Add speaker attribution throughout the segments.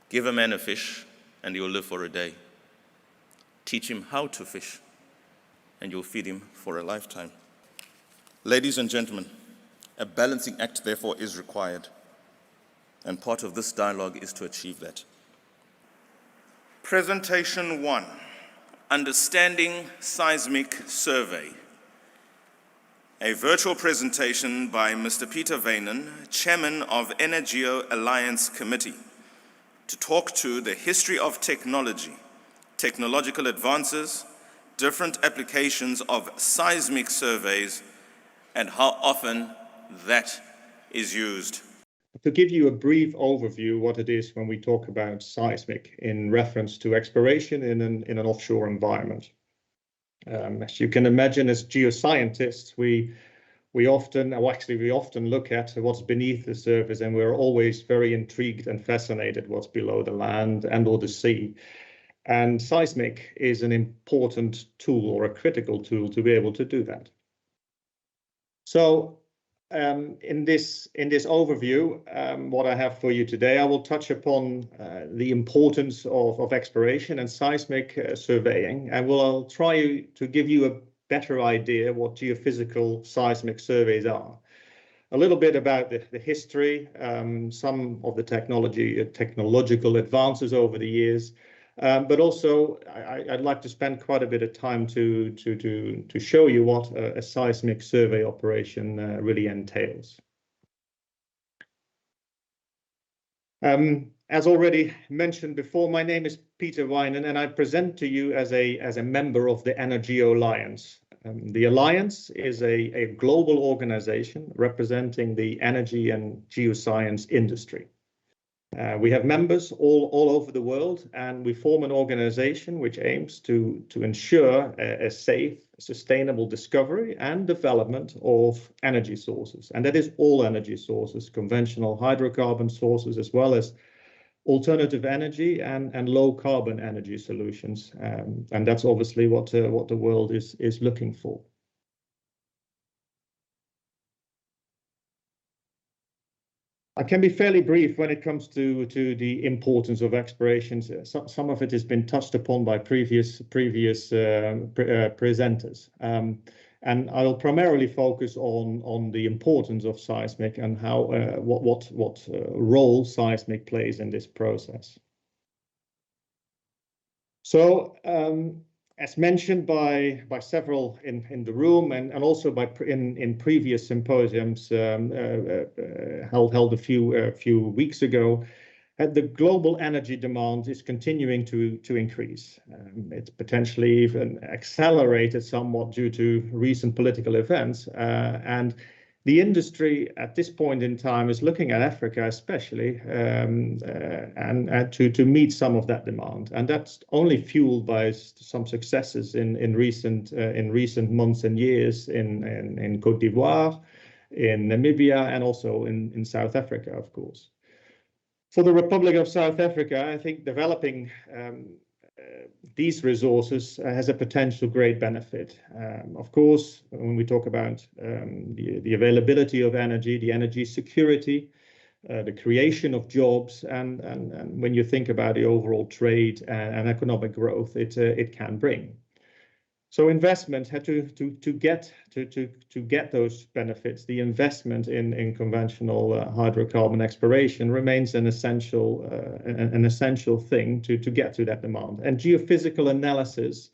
Speaker 1: Give a man a fish, and he will live for a day. Teach him how to fish, and you'll feed him for a lifetime. Ladies and gentlemen, a balancing act, therefore, is required, and part of this dialogue is to achieve that. Presentation 1, Understanding Seismic Survey. A virtual presentation by Mr. Peter Venen, Chairman of EnerGeo Alliance Committee, to talk to the history of technology, technological advances, different applications of seismic surveys, and how often that is used.
Speaker 2: To give you a brief overview what it is when we talk about seismic in reference to exploration in an offshore environment. As you can imagine, as geoscientists, we often look at what's beneath the surface, and we're always very intrigued and fascinated what's below the land and or the sea. And seismic is an important tool or a critical tool to be able to do that. So in this overview, what I have for you today, I will touch upon the importance of exploration and seismic surveying, and I'll try to give you a better idea what geophysical seismic surveys are. A little bit about the history, some of the technological advances over the years, but also I'd like to spend quite a bit of time to show you what a seismic survey operation really entails. As already mentioned before, my name is Peter Venen, and I present to you as a member of the EnerGeo Alliance. The Alliance is a global organization representing the energy and geoscience industry. We have members all over the world, and we form an organization which aims to ensure a safe, sustainable discovery and development of energy sources. And that is all energy sources, conventional hydrocarbon sources, as well as alternative energy and low carbon energy solutions. And that's obviously what the world is looking for. I can be fairly brief when it comes to the importance of explorations. Some of it has been touched upon by previous presenters. And I'll primarily focus on the importance of seismic and how what role seismic plays in this process. So as mentioned by several in the room and also in previous symposiums held a few weeks ago, the global energy demand is continuing to increase. It's potentially even accelerated somewhat due to recent political events, and the industry at this point in time is looking at Africa especially and to meet some of that demand, and that's only fueled by some successes in recent months and years in Côte d'Ivoire, in Namibia, and also in South Africa, of course. For the Republic of South Africa, I think developing these resources has a potential great benefit. Of course, when we talk about the availability of energy, the energy security, the creation of jobs, and when you think about the overall trade and economic growth it can bring. So investment had to get those benefits. The investment in conventional hydrocarbon exploration remains an essential thing to get to that demand. And geophysical analysis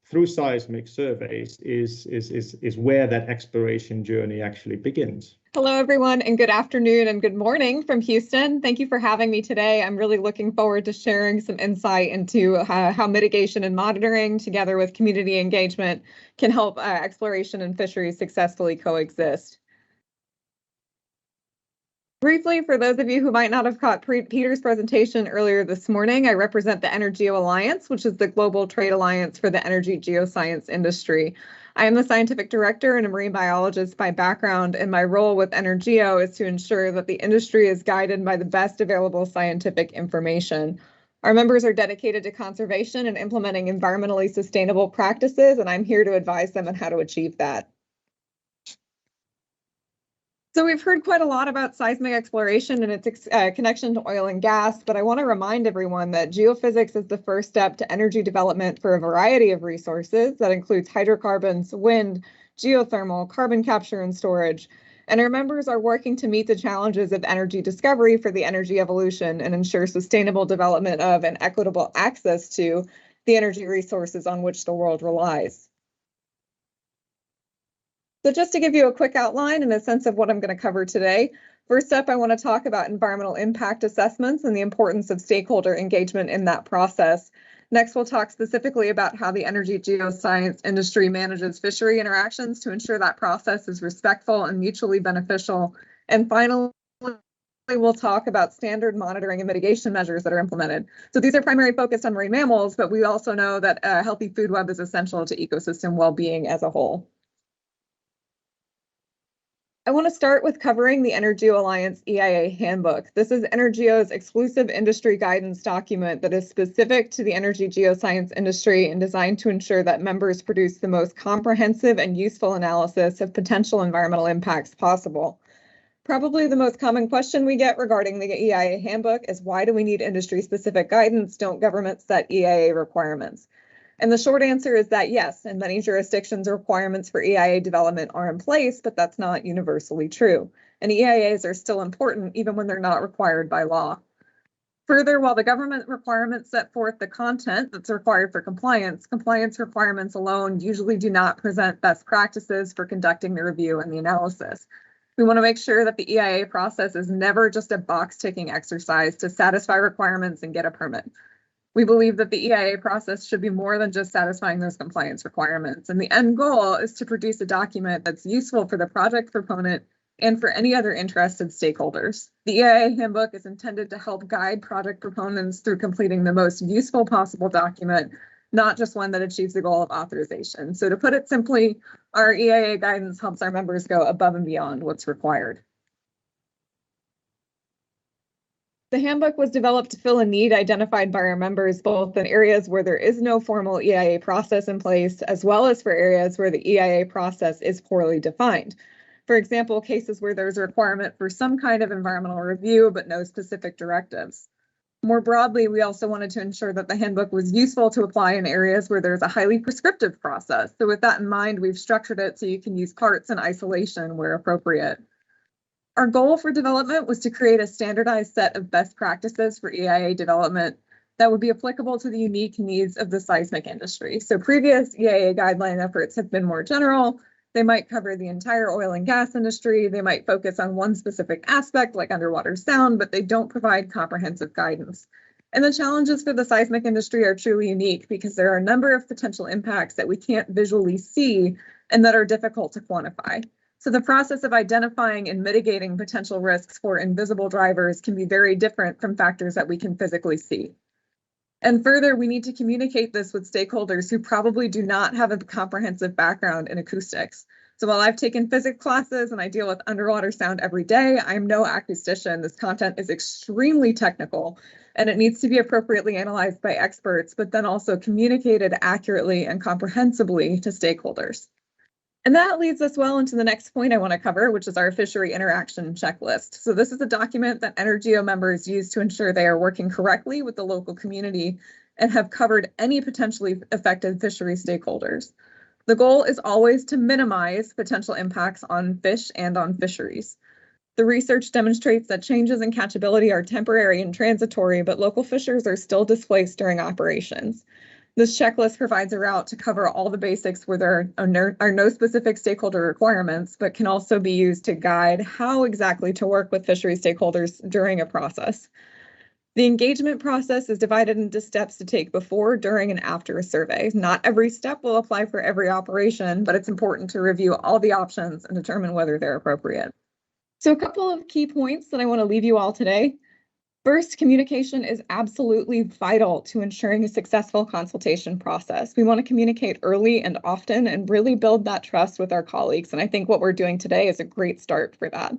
Speaker 2: through seismic surveys is where that exploration journey actually begins.
Speaker 3: Hello, everyone, and good afternoon and good morning from Houston. Thank you for having me today. I'm really looking forward to sharing some insight into how mitigation and monitoring, together with community engagement, can help exploration and fisheries successfully coexist. Briefly, for those of you who might not have caught Peter's presentation earlier this morning, I represent the EnerGeo Alliance, which is the global trade alliance for the energy geoscience industry. I am the scientific director and a marine biologist by background, and my role with EnerGeo is to ensure that the industry is guided by the best available scientific information. Our members are dedicated to conservation and implementing environmentally sustainable practices, and I'm here to advise them on how to achieve that. So we've heard quite a lot about seismic exploration and its connection to oil and gas, but I want to remind everyone that geophysics is the first step to energy development for a variety of resources that includes hydrocarbons, wind, geothermal, carbon capture and storage. And our members are working to meet the challenges of energy discovery for the energy evolution and ensure sustainable development of and equitable access to the energy resources on which the world relies. So just to give you a quick outline and a sense of what I'm going to cover today, first up, I want to talk about environmental impact assessments and the importance of stakeholder engagement in that process. Next, we'll talk specifically about how the energy geoscience industry manages fishery interactions to ensure that process is respectful and mutually beneficial. And finally, we'll talk about standard monitoring and mitigation measures that are implemented. So these are primarily focused on marine mammals, but we also know that a healthy food web is essential to ecosystem well-being as a whole. I want to start with covering the EnerGeo Alliance EIA Handbook. This is EnerGeo's exclusive industry guidance document that is specific to the energy geoscience industry and designed to ensure that members produce the most comprehensive and useful analysis of potential environmental impacts possible. Probably the most common question we get regarding the EIA Handbook is, why do we need industry-specific guidance? Don't governments set EIA requirements? And the short answer is that yes, in many jurisdictions, requirements for EIA development are in place, but that's not universally true. And EIAs are still important even when they're not required by law. Further, while the government requirements set forth the content that's required for compliance, compliance requirements alone usually do not present best practices for conducting the review and the analysis. We want to make sure that the EIA process is never just a box-ticking exercise to satisfy requirements and get a permit. We believe that the EIA process should be more than just satisfying those compliance requirements. And the end goal is to produce a document that's useful for the project proponent and for any other interested stakeholders. The EIA Handbook is intended to help guide project proponents through completing the most useful possible document, not just one that achieves the goal of authorization. So to put it simply, our EIA guidance helps our members go above and beyond what's required. The handbook was developed to fill a need identified by our members, both in areas where there is no formal EIA process in place, as well as for areas where the EIA process is poorly defined. For example, cases where there's a requirement for some kind of environmental review, but no specific directives. More broadly, we also wanted to ensure that the handbook was useful to apply in areas where there's a highly prescriptive process. So with that in mind, we've structured it so you can use parts in isolation where appropriate. Our goal for development was to create a standardized set of best practices for EIA development that would be applicable to the unique needs of the seismic industry. So previous EIA guideline efforts have been more general. They might cover the entire oil and gas industry. They might focus on one specific aspect like underwater sound, but they don't provide comprehensive guidance. And the challenges for the seismic industry are truly unique because there are a number of potential impacts that we can't visually see and that are difficult to quantify. So the process of identifying and mitigating potential risks for invisible drivers can be very different from factors that we can physically see. And further, we need to communicate this with stakeholders who probably do not have a comprehensive background in acoustics. So while I've taken physics classes and I deal with underwater sound every day, I am no acoustician. This content is extremely technical and it needs to be appropriately analyzed by experts, but then also communicated accurately and comprehensively to stakeholders. And that leads us well into the next point I want to cover, which is our fishery interaction checklist. So this is a document that EnerGeo members use to ensure they are working correctly with the local community and have covered any potentially affected fishery stakeholders. The goal is always to minimize potential impacts on fish and on fisheries. The research demonstrates that changes in catchability are temporary and transitory, but local fishers are still displaced during operations. This checklist provides a route to cover all the basics where there are no specific stakeholder requirements, but can also be used to guide how exactly to work with fishery stakeholders during a process. The engagement process is divided into steps to take before, during, and after a survey. Not every step will apply for every operation, but it's important to review all the options and determine whether they're appropriate. So a couple of key points that I want to leave you all today. First, communication is absolutely vital to ensuring a successful consultation process. We want to communicate early and often and really build that trust with our colleagues. And I think what we're doing today is a great start for that.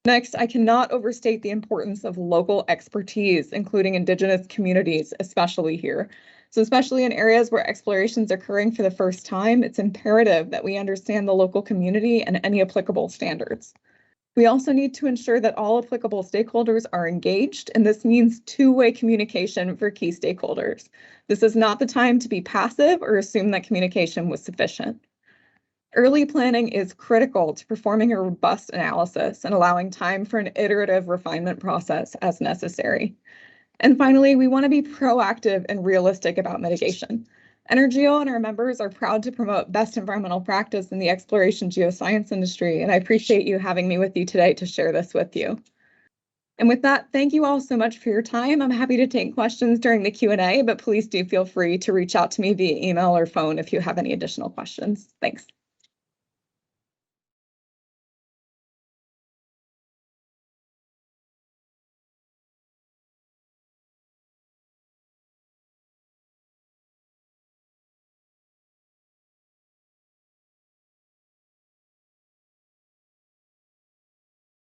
Speaker 3: Next, I cannot overstate the importance of local expertise, including Indigenous communities, especially here. So especially in areas where exploration is occurring for the first time, it's imperative that we understand the local community and any applicable standards. We also need to ensure that all applicable stakeholders are engaged, and this means two-way communication for key stakeholders. This is not the time to be passive or assume that communication was sufficient. Early planning is critical to performing a robust analysis and allowing time for an iterative refinement process as necessary. And finally, we want to be proactive and realistic about mitigation. EnerGeo and our members are proud to promote best environmental practice in the exploration geoscience industry, and I appreciate you having me with you today to share this with you. And with that, thank you all so much for your time. I'm happy to take questions during the Q&A, but please do feel free to reach out to me via email or phone if you have any additional questions. Thanks.